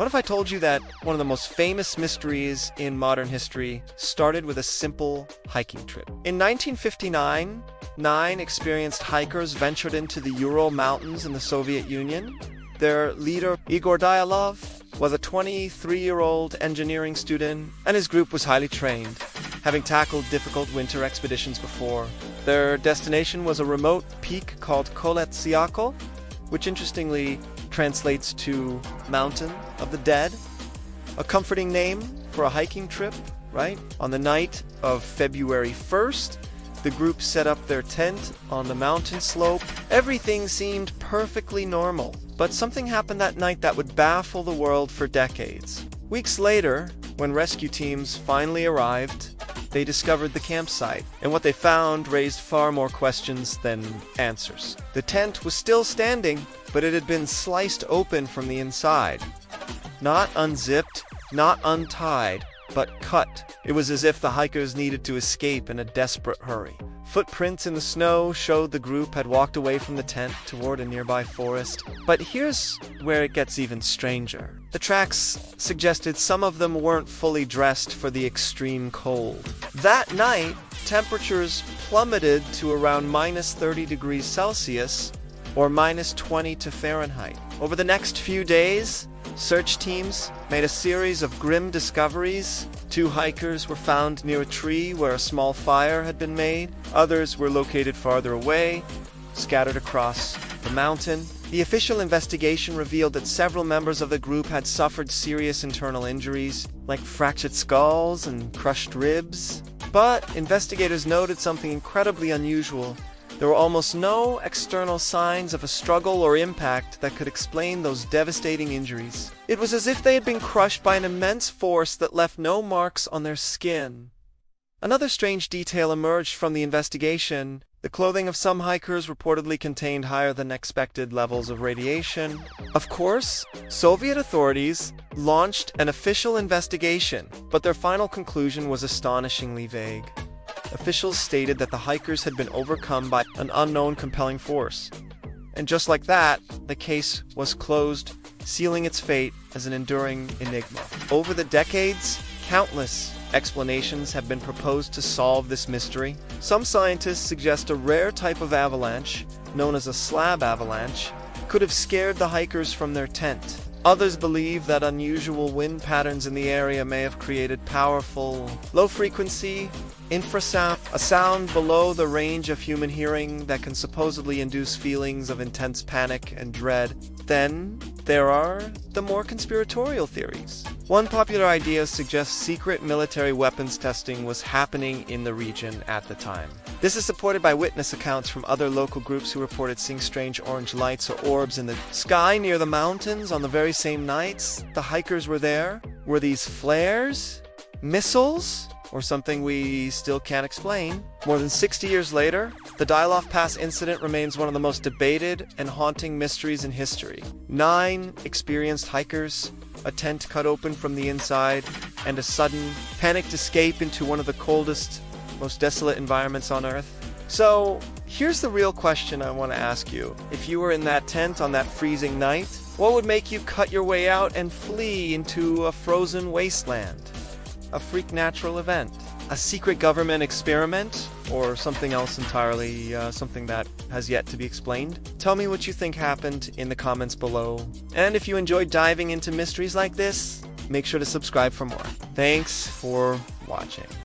What if I told you that one of the most famous mysteries in modern history started with a simple hiking trip? In 1959, 9 experienced hikers ventured into the Ural Mountains in the Soviet Union. Their leader, Igor Dyatlov, was a 23-year-old engineering student, and his group was highly trained, having tackled difficult winter expeditions before. Their destination was a remote peak called Koletsiako, which interestingly translates to Mountain of the Dead, a comforting name for a hiking trip, right? On the night of February 1st, the group set up their tent on the mountain slope. Everything seemed perfectly normal, but something happened that night that would baffle the world for decades. Weeks later, when rescue teams finally arrived, they discovered the campsite, and what they found raised far more questions than answers. The tent was still standing, but it had been sliced open from the inside. Not unzipped, not untied, but cut. It was as if the hikers needed to escape in a desperate hurry. Footprints in the snow showed the group had walked away from the tent toward a nearby forest. But here's where it gets even stranger. The tracks suggested some of them weren't fully dressed for the extreme cold. That night, temperatures plummeted to around minus 30 degrees Celsius or minus 20 to Fahrenheit. Over the next few days, search teams made a series of grim discoveries. 2 hikers were found near a tree where a small fire had been made. Others were located farther away, scattered across the mountain. The official investigation revealed that several members of the group had suffered serious internal injuries, like fractured skulls and crushed ribs. But investigators noted something incredibly unusual. There were almost no external signs of a struggle or impact that could explain those devastating injuries. It was as if they had been crushed by an immense force that left no marks on their skin. Another strange detail emerged from the investigation. The clothing of some hikers reportedly contained higher than expected levels of radiation. Of course, Soviet authorities launched an official investigation, but their final conclusion was astonishingly vague. Officials stated that the hikers had been overcome by an unknown compelling force. And just like that, the case was closed, sealing its fate as an enduring enigma. Over the decades, countless explanations have been proposed to solve this mystery. Some scientists suggest a rare type of avalanche, known as a slab avalanche, could have scared the hikers from their tent. Others believe that unusual wind patterns in the area may have created powerful, low-frequency infrasound, a sound below the range of human hearing that can supposedly induce feelings of intense panic and dread. Then, there are the more conspiratorial theories. One popular idea suggests secret military weapons testing was happening in the region at the time. This is supported by witness accounts from other local groups who reported seeing strange orange lights or orbs in the sky near the mountains on the very same nights the hikers were there. Were these flares? Missiles? Or something we still can't explain? More than 60 years later, the Dyatlov Pass Incident remains one of the most debated and haunting mysteries in history. 9 experienced hikers, a tent cut open from the inside, and a sudden, panicked escape into one of the coldest, most desolate environments on Earth. So, here's the real question I want to ask you. If you were in that tent on that freezing night, what would make you cut your way out and flee into a frozen wasteland? A freak natural event? A secret government experiment? Or something else entirely, something that has yet to be explained? Tell me what you think happened in the comments below. And if you enjoyed diving into mysteries like this, make sure to subscribe for more. Thanks for watching.